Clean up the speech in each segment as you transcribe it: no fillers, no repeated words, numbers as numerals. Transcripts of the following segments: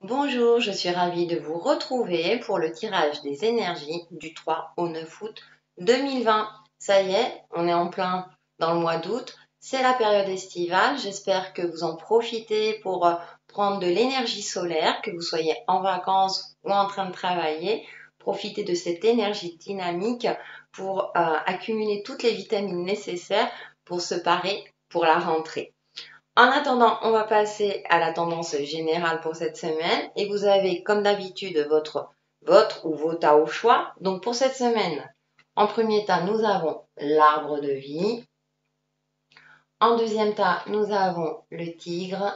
Bonjour, je suis ravie de vous retrouver pour le tirage des énergies du 3 au 9 août 2020. Ça y est, on est en plein dans le mois d'août. C'est la période estivale. J'espère que vous en profitez pour prendre de l'énergie solaire, que vous soyez en vacances ou en train de travailler. Profitez de cette énergie dynamique pour accumuler toutes les vitamines nécessaires pour se parer pour la rentrée. En attendant, on va passer à la tendance générale pour cette semaine et vous avez comme d'habitude votre ou vos tas au choix. Donc pour cette semaine, en premier tas, nous avons l'arbre de vie. En deuxième tas, nous avons le tigre.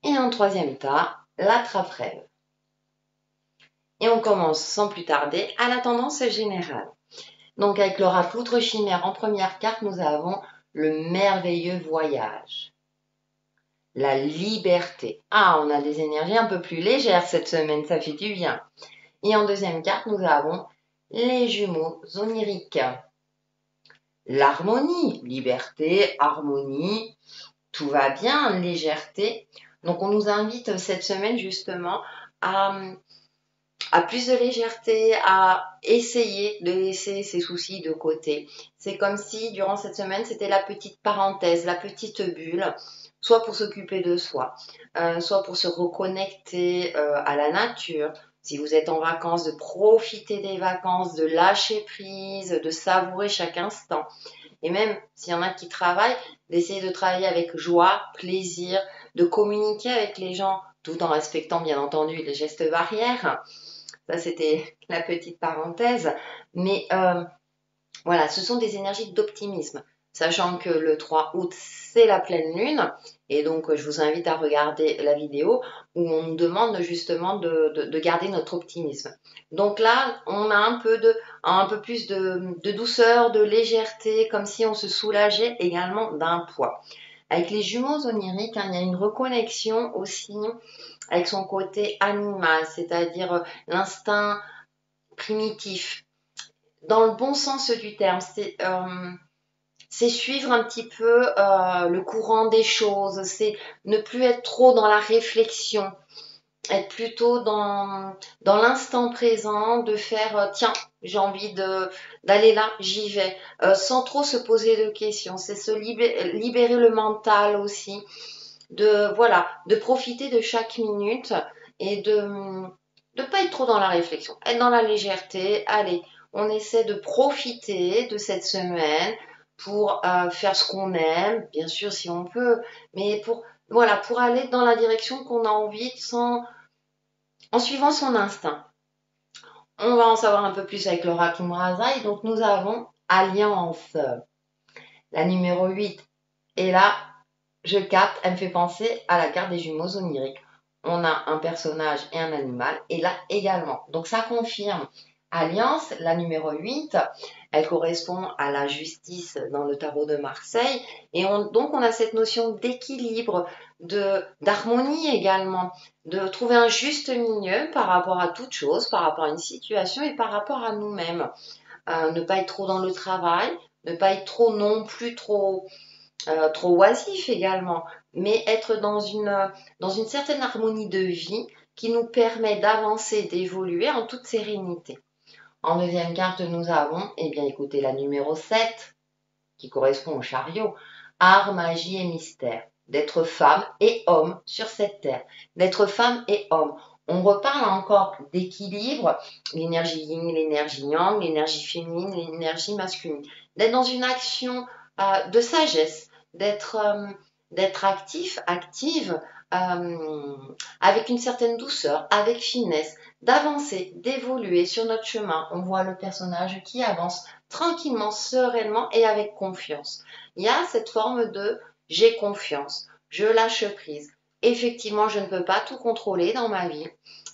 Et en troisième tas, la trappe-rêve. Et on commence sans plus tarder à la tendance générale. Donc avec l'oracle Outre Chimère en première carte, nous avons le merveilleux voyage. La liberté. Ah, on a des énergies un peu plus légères cette semaine, ça fait du bien. Et en deuxième carte, nous avons les jumeaux oniriques. L'harmonie, liberté, harmonie, tout va bien, légèreté. Donc on nous invite cette semaine justement à plus de légèreté, à essayer de laisser ses soucis de côté. C'est comme si durant cette semaine, c'était la petite parenthèse, la petite bulle, soit pour s'occuper de soi, soit pour se reconnecter à la nature. Si vous êtes en vacances, de profiter des vacances, de lâcher prise, de savourer chaque instant. Et même s'il y en a qui travaillent, d'essayer de travailler avec joie, plaisir, de communiquer avec les gens tout en respectant bien entendu les gestes barrières. Ça, c'était la petite parenthèse. Mais voilà, ce sont des énergies d'optimisme. Sachant que le 3 août, c'est la pleine lune. Et donc, je vous invite à regarder la vidéo où on nous demande justement de garder notre optimisme. Donc là, on a un peu plus de douceur, de légèreté, comme si on se soulageait également d'un poids. Avec les jumeaux oniriques, il y a une reconnexion aussi avec son côté animal, c'est-à-dire l'instinct primitif. Dans le bon sens du terme, c'est suivre un petit peu le courant des choses, c'est ne plus être trop dans la réflexion, être plutôt dans l'instant présent, de faire tiens, j'ai envie d'aller là, j'y vais, sans trop se poser de questions. C'est se libérer le mental aussi, de profiter de chaque minute et de pas être trop dans la réflexion, être dans la légèreté. Allez, on essaie de profiter de cette semaine pour faire ce qu'on aime, bien sûr si on peut, mais pour aller dans la direction qu'on a envie en suivant son instinct. On va en savoir un peu plus avec l'oracle Murazaï. Donc nous avons Alliance, la numéro 8. Et là, je capte, elle me fait penser à la carte des jumeaux oniriques. On a un personnage et un animal, et là également. Donc ça confirme. Alliance, la numéro 8, elle correspond à la justice dans le tarot de Marseille. Et donc on a cette notion d'équilibre, d'harmonie également, de trouver un juste milieu par rapport à toute chose, par rapport à une situation et par rapport à nous-mêmes. Ne pas être trop dans le travail, ne pas être trop non plus trop oisif également, mais être dans une certaine harmonie de vie qui nous permet d'avancer, d'évoluer en toute sérénité. En deuxième carte, nous avons, eh bien écoutez, la numéro 7, qui correspond au chariot, art, magie et mystère, d'être femme et homme sur cette terre, d'être femme et homme. On reparle encore d'équilibre, l'énergie yin, l'énergie yang, l'énergie féminine, l'énergie masculine, d'être dans une action de sagesse, d'être actif, active, avec une certaine douceur, avec finesse, d'avancer, d'évoluer sur notre chemin. On voit le personnage qui avance tranquillement, sereinement et avec confiance. Il y a cette forme de j'ai confiance, je lâche prise. Effectivement, je ne peux pas tout contrôler dans ma vie,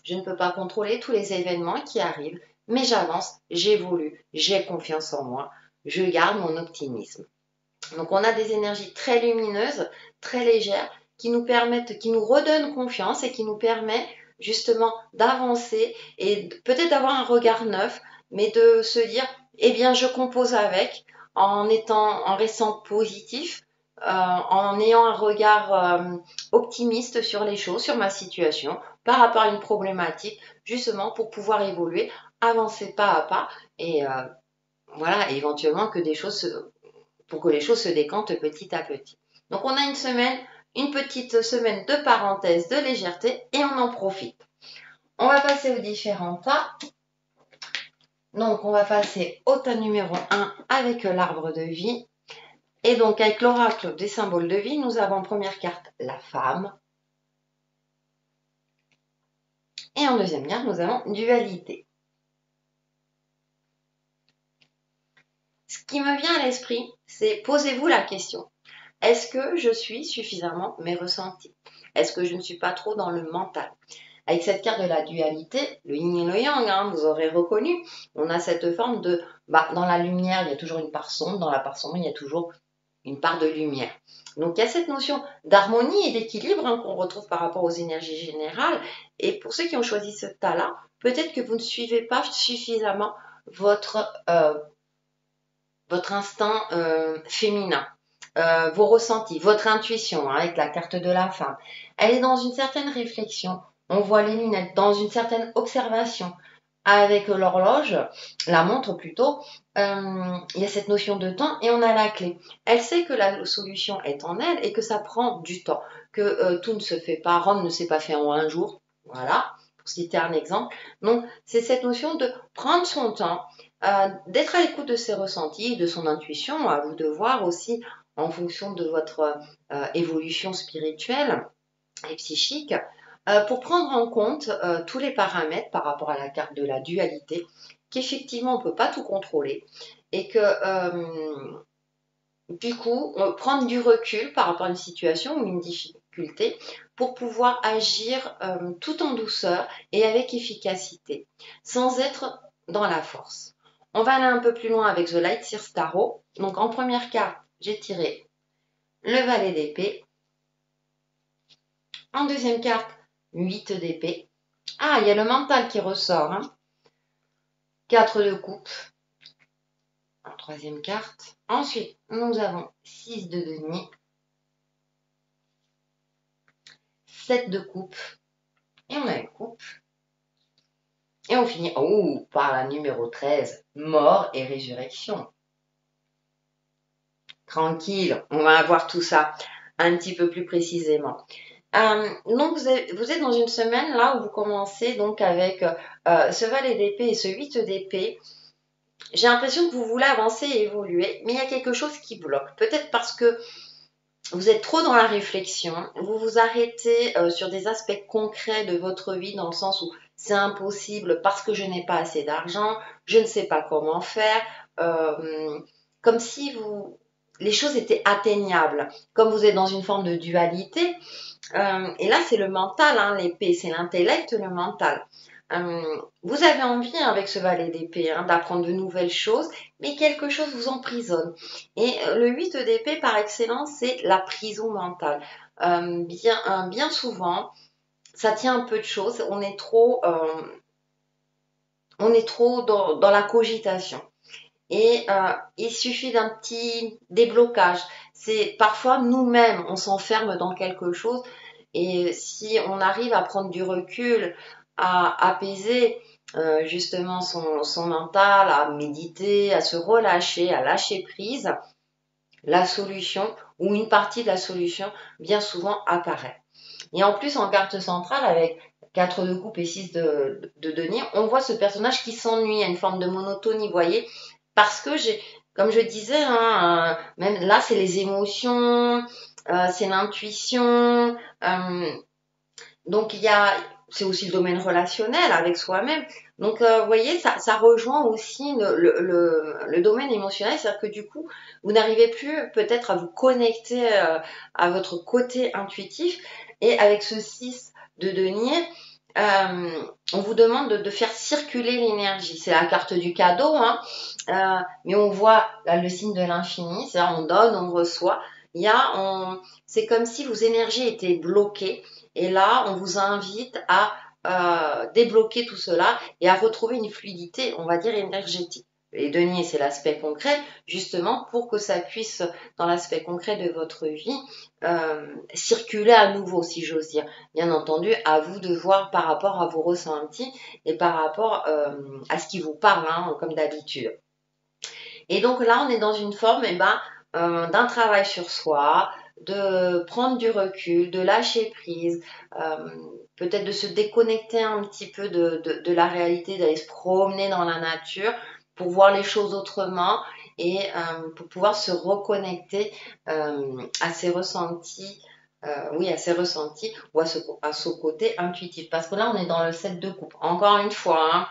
je ne peux pas contrôler tous les événements qui arrivent, mais j'avance, j'évolue, j'ai confiance en moi, je garde mon optimisme. Donc on a des énergies très lumineuses, très légères, qui nous permettent, qui nous redonnent confiance et qui nous permettent justement d'avancer et peut-être d'avoir un regard neuf, mais de se dire, eh bien je compose avec, en restant positif, en ayant un regard optimiste sur les choses, sur ma situation, par rapport à une problématique, justement pour pouvoir évoluer, avancer pas à pas et voilà, et éventuellement pour que les choses se décantent petit à petit. Donc on a une petite semaine de parenthèse, de légèreté et on en profite. On va passer aux différents tas. Donc on va passer au tas numéro 1 avec l'arbre de vie. Et donc avec l'oracle des symboles de vie, nous avons en première carte la femme. Et en deuxième carte, nous avons dualité. Ce qui me vient à l'esprit, c'est posez-vous la question. Est-ce que je suis suffisamment mes ressentis? Est-ce que je ne suis pas trop dans le mental? Avec cette carte de la dualité, le yin et le yang, hein, vous aurez reconnu, on a cette forme de, dans la lumière, il y a toujours une part sombre, dans la part sombre, il y a toujours une part de lumière. Donc il y a cette notion d'harmonie et d'équilibre hein, qu'on retrouve par rapport aux énergies générales. Et pour ceux qui ont choisi ce tas-là, peut-être que vous ne suivez pas suffisamment votre instinct féminin. Vos ressentis, votre intuition hein, avec la carte de la femme. Elle est dans une certaine réflexion. On voit les lunettes dans une certaine observation. Avec l'horloge, la montre plutôt, il y a cette notion de temps et on a la clé. Elle sait que la solution est en elle et que ça prend du temps, que tout ne se fait pas, Rome ne s'est pas fait en un jour, voilà, pour citer un exemple. Donc c'est cette notion de prendre son temps, d'être à l'écoute de ses ressentis, de son intuition, à vous de voir aussi en fonction de votre évolution spirituelle et psychique, pour prendre en compte tous les paramètres par rapport à la carte de la dualité, qu'effectivement on ne peut pas tout contrôler et que du coup prendre du recul par rapport à une situation ou une difficulté pour pouvoir agir tout en douceur et avec efficacité, sans être dans la force. On va aller un peu plus loin avec The Light Seers Tarot. Donc en première carte, j'ai tiré le valet d'épée. En deuxième carte, 8 d'épée. Ah, il y a le mental qui ressort. Hein. 4 de coupe. En troisième carte. Ensuite, nous avons 6 de denier. 7 de coupe. Et on a une coupe. Et on finit par la numéro 13. Mort et résurrection. Tranquille, on va voir tout ça un petit peu plus précisément. Donc vous êtes dans une semaine là où vous commencez donc avec ce valet d'épée et ce 8 d'épée. J'ai l'impression que vous voulez avancer et évoluer, mais il y a quelque chose qui bloque. Peut-être parce que vous êtes trop dans la réflexion, vous vous arrêtez sur des aspects concrets de votre vie dans le sens où c'est impossible parce que je n'ai pas assez d'argent, je ne sais pas comment faire, comme si les choses étaient atteignables. Comme vous êtes dans une forme de dualité, et là c'est le mental, hein, l'épée, c'est l'intellect, le mental. Vous avez envie avec ce valet d'épée hein, d'apprendre de nouvelles choses, mais quelque chose vous emprisonne. Et le 8 d'épée par excellence, c'est la prison mentale. Bien souvent, ça tient un peu de choses. On est trop dans la cogitation. Et il suffit d'un petit déblocage. C'est parfois nous-mêmes, on s'enferme dans quelque chose. Et si on arrive à prendre du recul, à apaiser justement son mental, à méditer, à se relâcher, à lâcher prise, la solution ou une partie de la solution bien souvent apparaît. Et en plus, en carte centrale, avec 4 de coupe et 6 de denier, on voit ce personnage qui s'ennuie, il y a une forme de monotonie, vous voyez, parce que comme je disais, hein, même là, c'est les émotions, c'est l'intuition, donc c'est aussi le domaine relationnel avec soi-même. Donc, vous voyez, ça rejoint aussi le domaine émotionnel, c'est-à-dire que du coup, vous n'arrivez plus peut-être à vous connecter à votre côté intuitif. Et avec ce 6 de denier, on vous demande de faire circuler l'énergie. C'est la carte du cadeau, hein, mais on voit là, le signe de l'infini, c'est-à-dire on donne, on reçoit. C'est comme si vos énergies étaient bloquées. Et là, on vous invite à débloquer tout cela et à retrouver une fluidité, on va dire, énergétique. les deniers, c'est l'aspect concret, justement pour que ça puisse, dans l'aspect concret de votre vie, circuler à nouveau, si j'ose dire. Bien entendu, à vous de voir par rapport à vos ressentis et par rapport à ce qui vous parle, hein, comme d'habitude. Et donc là, on est dans une forme d'un travail sur soi, de prendre du recul, de lâcher prise, peut-être de se déconnecter un petit peu de la réalité, d'aller se promener dans la nature pour voir les choses autrement et pour pouvoir se reconnecter à ses ressentis. Oui, à ses ressentis ou à ce côté intuitif. Parce que là, on est dans le set de coupe. Encore une fois, hein.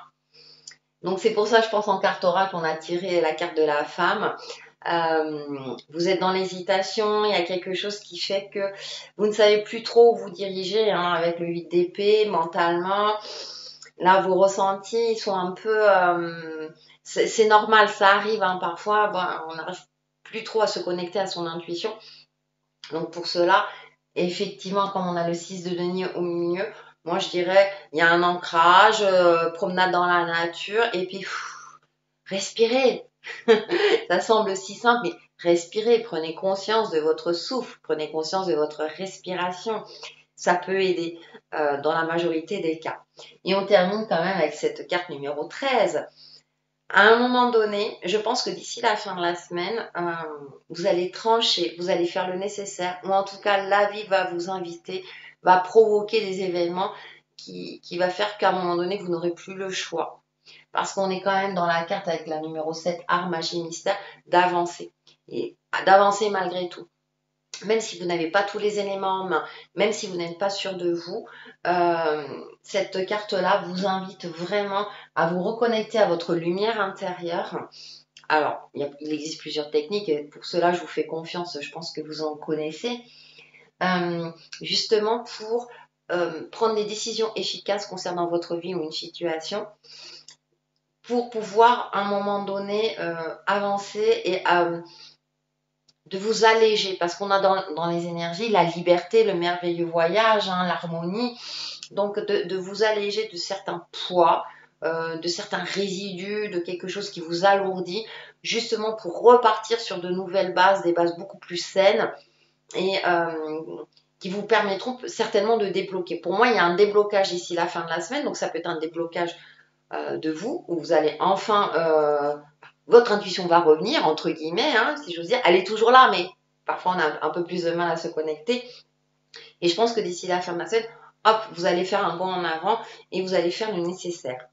Donc c'est pour ça, je pense, en carte oracle, on a tiré la carte de la femme. Vous êtes dans l'hésitation, il y a quelque chose qui fait que vous ne savez plus trop où vous diriger, hein, avec le 8 d'épée, mentalement. Là, vos ressentis, ils sont un peu... c'est normal, ça arrive, hein, parfois, on n'arrive plus trop à se connecter à son intuition. Donc pour cela, effectivement, comme on a le 6 de denier au milieu, moi je dirais, il y a un ancrage, promenade dans la nature, et puis respirez. Ça semble si simple, mais respirez, prenez conscience de votre souffle, prenez conscience de votre respiration. Ça peut aider dans la majorité des cas. Et on termine quand même avec cette carte numéro 13. À un moment donné, je pense que d'ici la fin de la semaine, vous allez trancher, vous allez faire le nécessaire, ou en tout cas, la vie va vous inviter, va provoquer des événements qui va faire qu'à un moment donné, vous n'aurez plus le choix. Parce qu'on est quand même dans la carte avec la numéro 7, art, magie, mystère, d'avancer. Et d'avancer malgré tout. Même si vous n'avez pas tous les éléments en main, même si vous n'êtes pas sûr de vous, cette carte-là vous invite vraiment à vous reconnecter à votre lumière intérieure. Alors, il existe plusieurs techniques et pour cela, je vous fais confiance, je pense que vous en connaissez. Justement pour prendre des décisions efficaces concernant votre vie ou une situation, pour pouvoir à un moment donné avancer et de vous alléger, parce qu'on a dans les énergies la liberté, le merveilleux voyage, hein, l'harmonie, donc de vous alléger de certains poids, de certains résidus, de quelque chose qui vous alourdit, justement pour repartir sur de nouvelles bases, des bases beaucoup plus saines et qui vous permettront certainement de débloquer. Pour moi, il y a un déblocage d'ici la fin de la semaine, donc ça peut être un déblocage de vous, où vous allez enfin... votre intuition va revenir, entre guillemets, hein, si j'ose dire. Elle est toujours là, mais parfois on a un peu plus de mal à se connecter. Et je pense que d'ici la fin de la semaine, hop, vous allez faire un bond en avant et vous allez faire le nécessaire.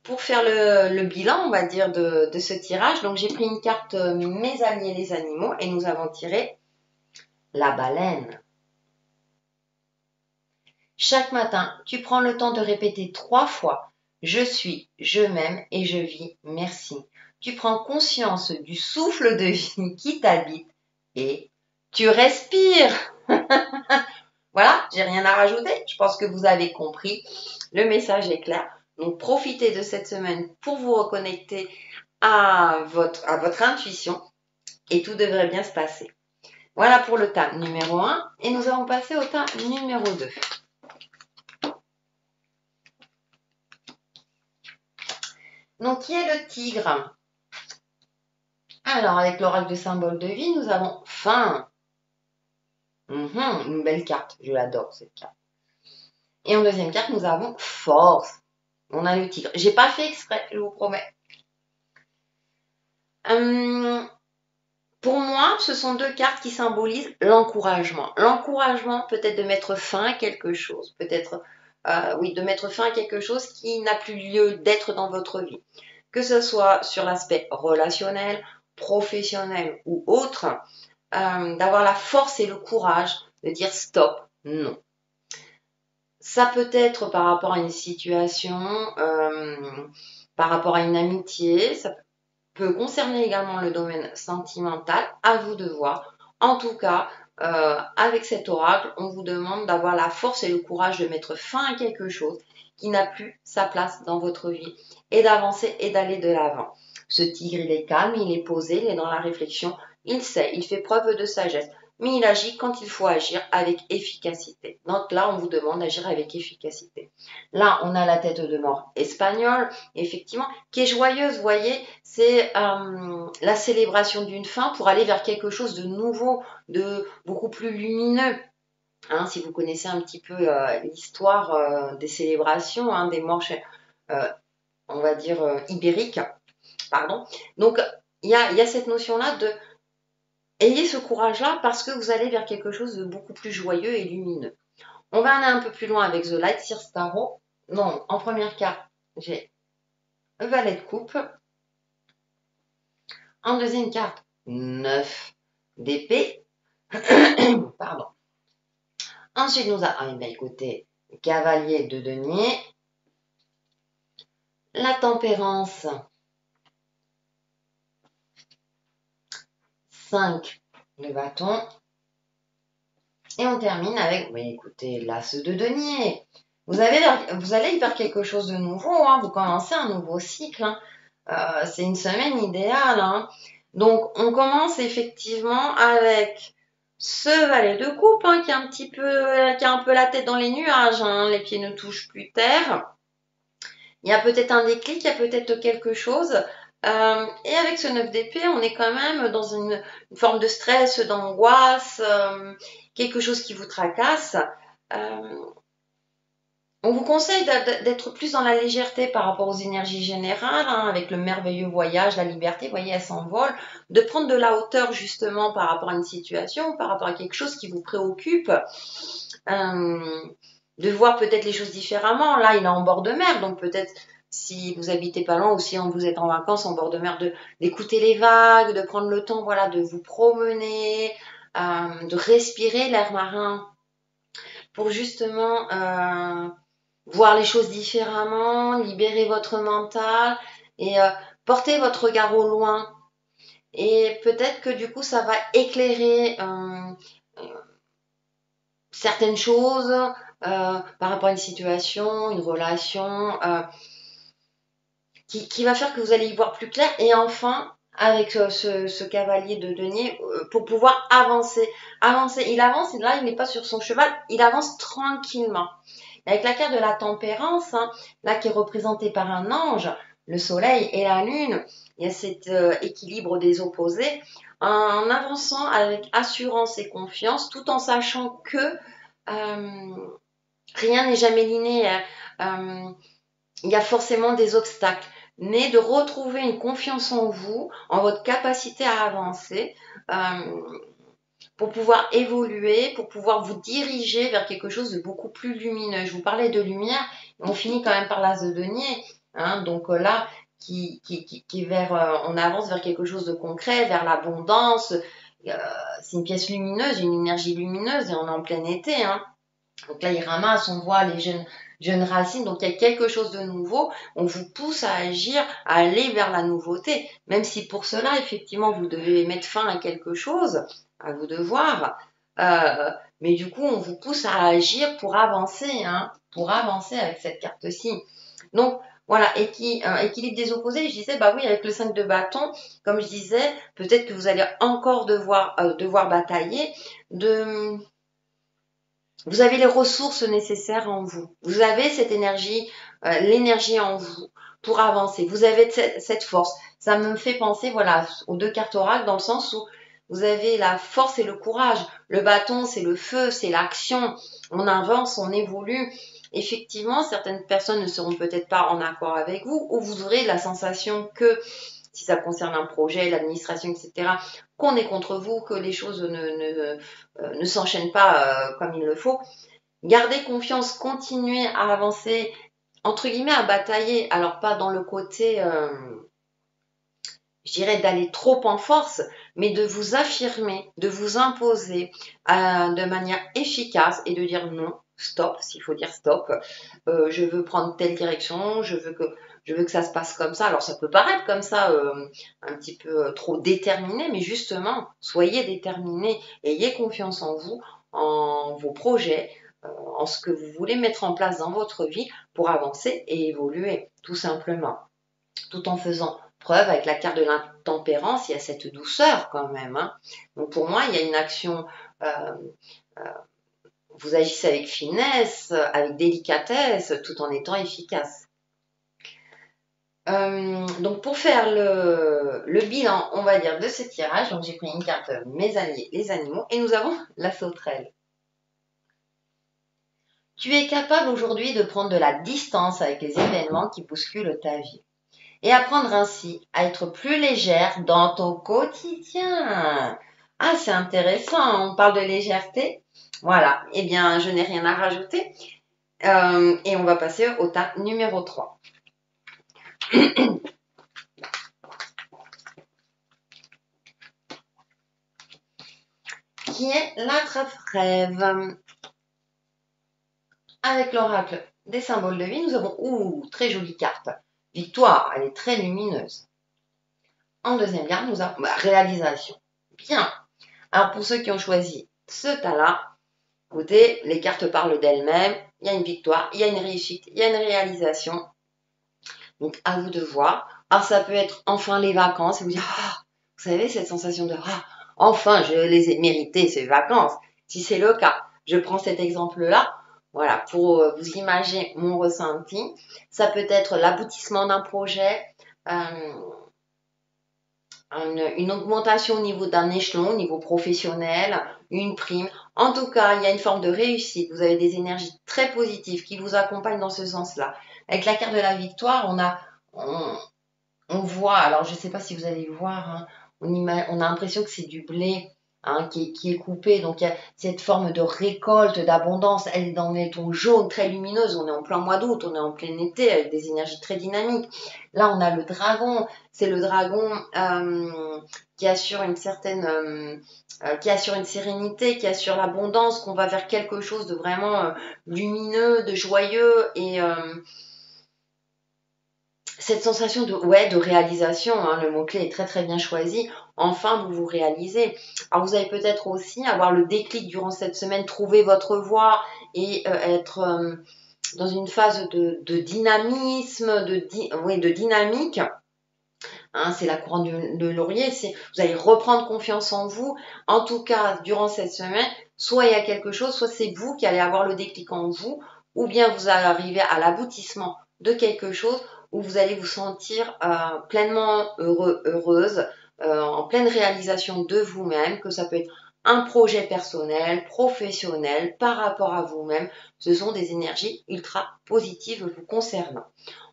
Pour faire le bilan, on va dire, de ce tirage, donc j'ai pris une carte Mes alliés les animaux et nous avons tiré la baleine. Chaque matin, tu prends le temps de répéter 3 fois « Je suis, je m'aime et je vis, merci ». Tu prends conscience du souffle de vie qui t'habite et tu respires. Voilà, j'ai rien à rajouter. Je pense que vous avez compris. Le message est clair. Donc, profitez de cette semaine pour vous reconnecter à votre intuition et tout devrait bien se passer. Voilà pour le tas numéro 1 et nous allons passer au tas numéro 2. Donc, qui est le tigre? Alors, avec l'oracle de symbole de vie, nous avons fin. Une belle carte, je l'adore cette carte. Et en deuxième carte, nous avons force. On a le tigre. J'ai pas fait exprès, je vous promets. Pour moi, ce sont 2 cartes qui symbolisent l'encouragement. L'encouragement peut-être de mettre fin à quelque chose. Peut-être, de mettre fin à quelque chose qui n'a plus lieu d'être dans votre vie. Que ce soit sur l'aspect relationnel, professionnel ou autre, d'avoir la force et le courage de dire stop, non. Ça peut être par rapport à une situation, par rapport à une amitié, ça peut concerner également le domaine sentimental, à vous de voir. En tout cas, avec cet oracle, on vous demande d'avoir la force et le courage de mettre fin à quelque chose qui n'a plus sa place dans votre vie et d'avancer et d'aller de l'avant. Ce tigre, il est calme, il est posé, il est dans la réflexion, il sait, il fait preuve de sagesse. mais il agit quand il faut agir avec efficacité. Donc là, on vous demande d'agir avec efficacité. Là, on a la tête de mort espagnole, effectivement, qui est joyeuse, vous voyez, c'est la célébration d'une fin pour aller vers quelque chose de nouveau, de beaucoup plus lumineux. Hein, si vous connaissez un petit peu l'histoire des célébrations, hein, des morts, on va dire, ibériques, pardon. Donc, il y a cette notion-là de ayez ce courage-là parce que vous allez vers quelque chose de beaucoup plus joyeux et lumineux. On va aller un peu plus loin avec The Light Seer Tarot. Non, en première carte, j'ai le valet de coupe. En deuxième carte, 9 d'épée. Pardon. Ensuite, nous avons, écoutez, cavalier de denier. La tempérance. 5 de bâton. Et on termine avec, écoutez, l'as de denier. Vous allez vers quelque chose de nouveau, hein, vous commencez un nouveau cycle. Hein. C'est une semaine idéale. Hein. Donc, on commence effectivement avec ce valet de coupe hein, qui a un peu la tête dans les nuages. Hein, les pieds ne touchent plus terre. Il y a peut-être un déclic, il y a peut-être quelque chose. Et avec ce 9 d'épée, on est quand même dans une forme de stress, d'angoisse, quelque chose qui vous tracasse. On vous conseille d'être plus dans la légèreté par rapport aux énergies générales, hein, avec le merveilleux voyage, la liberté, vous voyez, elle s'envole, de prendre de la hauteur justement par rapport à une situation, par rapport à quelque chose qui vous préoccupe, de voir peut-être les choses différemment. Là, il est en bord de mer, donc peut-être si vous habitez pas loin ou si vous êtes en vacances en bord de mer, d'écouter les vagues, de prendre le temps, voilà, de vous promener, de respirer l'air marin pour justement voir les choses différemment, libérer votre mental et porter votre regard au loin. Et peut-être que du coup, ça va éclairer certaines choses par rapport à une situation, une relation, qui va faire que vous allez y voir plus clair. Et enfin, avec ce cavalier de denier, pour pouvoir avancer. Il avance, et là, il n'est pas sur son cheval, il avance tranquillement. Avec la carte de la tempérance, hein, là qui est représentée par un ange, le soleil et la lune, il y a cet équilibre des opposés, en avançant avec assurance et confiance, tout en sachant que rien n'est jamais linéaire, il y a forcément des obstacles, mais de retrouver une confiance en vous, en votre capacité à avancer, pour pouvoir évoluer, pour pouvoir vous diriger vers quelque chose de beaucoup plus lumineux. Je vous parlais de lumière, on finit quand même par l'as de denier, hein, donc là, qui est vers, on avance vers quelque chose de concret, vers l'abondance. C'est une pièce lumineuse, une énergie lumineuse, et on est en plein été. Hein. Donc là, il ramasse, on voit les jeunes racines, donc il y a quelque chose de nouveau. On vous pousse à agir, à aller vers la nouveauté, même si pour cela, effectivement, vous devez mettre fin à quelque chose, à vos devoirs. Mais du coup, on vous pousse à agir pour avancer, hein, pour avancer avec cette carte-ci. Donc, voilà, équilibre des opposés, je disais, bah oui, avec le 5 de bâton, comme je disais, peut-être que vous allez encore devoir batailler, vous avez les ressources nécessaires en vous. Vous avez cette énergie, l'énergie en vous pour avancer. Vous avez cette force. Ça me fait penser, voilà, aux deux cartes oracles dans le sens où vous avez la force et le courage. Le bâton, c'est le feu, c'est l'action. On avance, on évolue. Effectivement, certaines personnes ne seront peut-être pas en accord avec vous ou vous aurez la sensation que si ça concerne un projet, l'administration, etc., qu'on est contre vous, que les choses ne s'enchaînent pas comme il le faut. Gardez confiance, continuez à avancer, entre guillemets, à batailler. Alors pas dans le côté, je dirais, d'aller trop en force, mais de vous affirmer, de vous imposer de manière efficace et de dire non, stop, s'il faut dire stop, je veux prendre telle direction, je veux que ça se passe comme ça. Alors ça peut paraître comme ça un petit peu trop déterminé, mais justement, soyez déterminé, ayez confiance en vous, en vos projets, en ce que vous voulez mettre en place dans votre vie pour avancer et évoluer, tout simplement, tout en faisant preuve. Avec la carte de l'intempérance, il y a cette douceur quand même. Hein. Donc pour moi, il y a une action vous agissez avec finesse, avec délicatesse, tout en étant efficace. Donc pour faire le bilan, on va dire, de ce tirage, donc j'ai pris une carte mes alliés, les animaux, et nous avons la sauterelle. Tu es capable aujourd'hui de prendre de la distance avec les événements qui bousculent ta vie et apprendre ainsi à être plus légère dans ton quotidien. Ah, c'est intéressant, on parle de légèreté. Voilà, eh bien, je n'ai rien à rajouter. Et on va passer au tas numéro 3. Qui est l'attrape-rêve. Avec l'oracle des symboles de vie, nous avons, très jolie carte, victoire, elle est très lumineuse. En deuxième carte, nous avons réalisation. Bien. Alors pour ceux qui ont choisi ce tas-là, écoutez, les cartes parlent d'elles-mêmes, il y a une victoire, il y a une réussite, il y a une réalisation. Donc à vous de voir. Alors ça peut être enfin les vacances, et vous dire, vous savez, cette sensation de enfin je les ai méritées, ces vacances. Si c'est le cas, je prends cet exemple-là. Voilà, pour vous imaginer mon ressenti. Ça peut être l'aboutissement d'un projet, une augmentation au niveau d'un échelon, au niveau professionnel, une prime. En tout cas, il y a une forme de réussite. Vous avez des énergies très positives qui vous accompagnent dans ce sens-là. Avec la carte de la victoire, on voit, alors je ne sais pas si vous allez voir, hein, on a l'impression que c'est du blé, hein, qui est coupé. Donc il y a cette forme de récolte, d'abondance. Elle est dans les tons jaunes, très lumineuse. On est en plein mois d'août, on est en plein été avec des énergies très dynamiques. Là, on a le dragon. C'est le dragon qui assure une certaine, qui assure une sérénité, qui assure l'abondance, qu'on va vers quelque chose de vraiment lumineux, de joyeux et cette sensation de réalisation, hein, le mot-clé est très très bien choisi. Enfin, vous vous réalisez. Alors, vous allez peut-être aussi avoir le déclic durant cette semaine, trouver votre voie et être dans une phase de dynamisme, de dynamique. Hein, c'est la couronne de laurier. Vous allez reprendre confiance en vous. En tout cas, durant cette semaine, soit il y a quelque chose, soit c'est vous qui allez avoir le déclic en vous, ou bien vous allez arriver à l'aboutissement de quelque chose où vous allez vous sentir pleinement heureuse, en pleine réalisation de vous-même, que ça peut être un projet personnel, professionnel, par rapport à vous-même. Ce sont des énergies ultra positives vous concernant.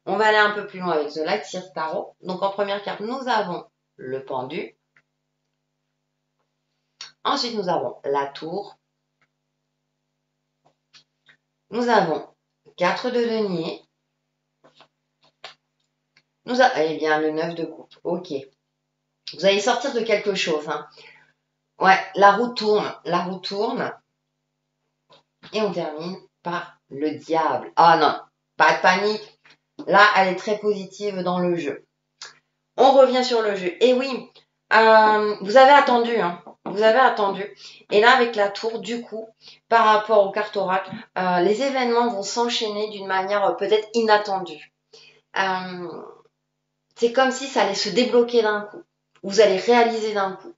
On va aller un peu plus loin avec The Light Tarot. Donc en première carte, nous avons le pendu. Ensuite, nous avons la tour. Nous avons 4 de denier. Eh bien, le 9 de coupe. Ok. Vous allez sortir de quelque chose. Hein. Ouais, la roue tourne. La roue tourne. Et on termine par le diable. Ah non, pas de panique. Là, elle est très positive dans le jeu. On revient sur le jeu. Et oui, vous avez attendu. Hein. Vous avez attendu. Et là, avec la tour, du coup, par rapport aux cartes oracles, les événements vont s'enchaîner d'une manière peut-être inattendue. C'est comme si ça allait se débloquer d'un coup. Vous allez réaliser d'un coup.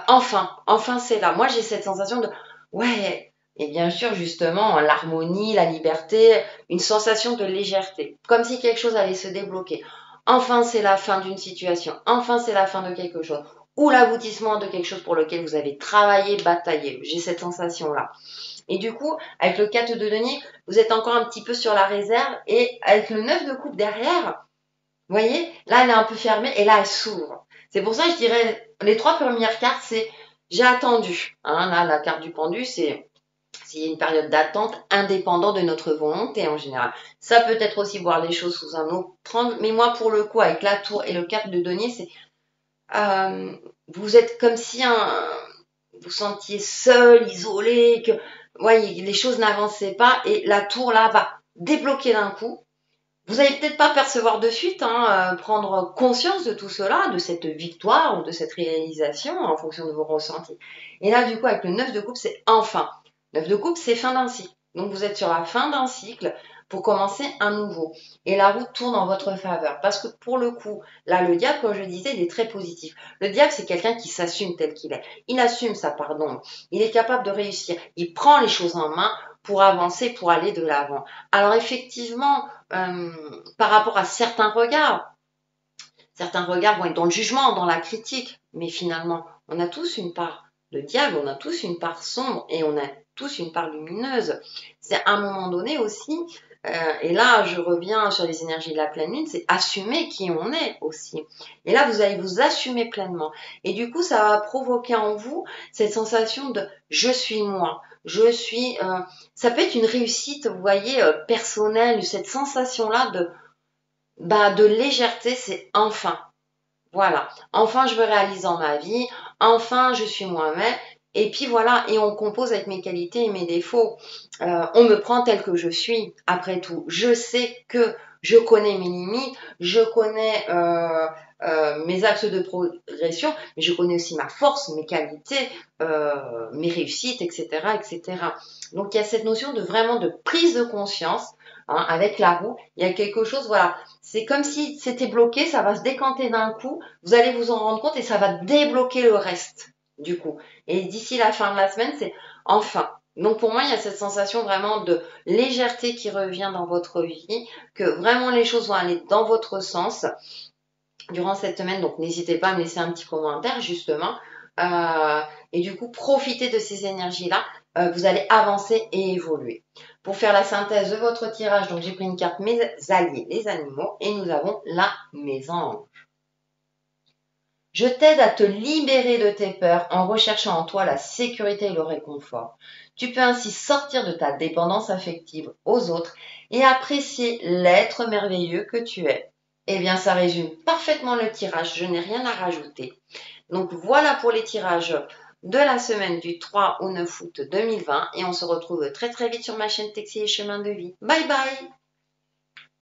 Enfin c'est là. Moi, j'ai cette sensation de, ouais, et bien sûr, justement, l'harmonie, la liberté, une sensation de légèreté. Comme si quelque chose allait se débloquer. Enfin, c'est la fin d'une situation. Enfin, c'est la fin de quelque chose. Ou l'aboutissement de quelque chose pour lequel vous avez travaillé, bataillé. J'ai cette sensation-là. Et du coup, avec le 4 de denier, vous êtes encore un petit peu sur la réserve. Et avec le 9 de coupe derrière, vous voyez, là, elle est un peu fermée et là, elle s'ouvre. C'est pour ça que je dirais, les 3 premières cartes, c'est j'ai attendu. Hein, là, la carte du pendu, c'est une période d'attente indépendante de notre volonté en général. Ça peut être aussi voir les choses sous un autre angle. Mais moi, pour le coup, avec la tour et le 4 de denier, c'est vous êtes comme si vous sentiez seul, isolé, que les choses n'avançaient pas et la tour là va débloquer d'un coup. Vous n'allez peut-être pas percevoir de suite, prendre conscience de tout cela, de cette victoire ou de cette réalisation en fonction de vos ressentis. Et là, du coup, avec le 9 de coupe, c'est enfin. 9 de coupe, c'est fin d'un cycle. Donc, vous êtes sur la fin d'un cycle. pour commencer un nouveau. Et la roue tourne en votre faveur. Parce que pour le coup, là, le diable, comme je disais, il est très positif. Le diable, c'est quelqu'un qui s'assume tel qu'il est. Il assume sa part d'ombre. Il est capable de réussir. Il prend les choses en main pour avancer, pour aller de l'avant. Alors effectivement, par rapport à certains regards vont être dans le jugement, dans la critique, mais finalement, on a tous une part de diable, on a tous une part sombre et on a tous une part lumineuse. C'est à un moment donné aussi, et là je reviens sur les énergies de la pleine lune, c'est assumer qui on est aussi. Et là vous allez vous assumer pleinement. Et du coup ça va provoquer en vous cette sensation de je suis moi. Ça peut être une réussite, vous voyez, personnelle, cette sensation-là de légèreté, c'est enfin. Voilà. Enfin, je me réalise dans ma vie. Enfin, je suis moi-même. Et puis voilà, et on compose avec mes qualités et mes défauts. On me prend tel que je suis, après tout. Je sais que je connais mes limites, je connais mes axes de progression, mais je connais aussi ma force, mes qualités, mes réussites, etc., etc. Donc il y a cette notion de vraiment de prise de conscience hein, avec la roue. Il y a quelque chose, voilà, c'est comme si c'était bloqué, ça va se décanter d'un coup, vous allez vous en rendre compte et ça va débloquer le reste du coup. Et d'ici la fin de la semaine, c'est enfin. Donc pour moi, il y a cette sensation vraiment de légèreté qui revient dans votre vie, que vraiment les choses vont aller dans votre sens durant cette semaine. Donc n'hésitez pas à me laisser un petit commentaire justement. Et du coup, profitez de ces énergies-là. Vous allez avancer et évoluer. Pour faire la synthèse de votre tirage, donc j'ai pris une carte mes alliés, les animaux, et nous avons la mes anges. Je t'aide à te libérer de tes peurs en recherchant en toi la sécurité et le réconfort. Tu peux ainsi sortir de ta dépendance affective aux autres et apprécier l'être merveilleux que tu es. Eh bien, ça résume parfaitement le tirage, je n'ai rien à rajouter. Donc voilà pour les tirages de la semaine du 3 au 9 août 2020 et on se retrouve très très vite sur ma chaîne Textile et Chemin de Vie. Bye bye!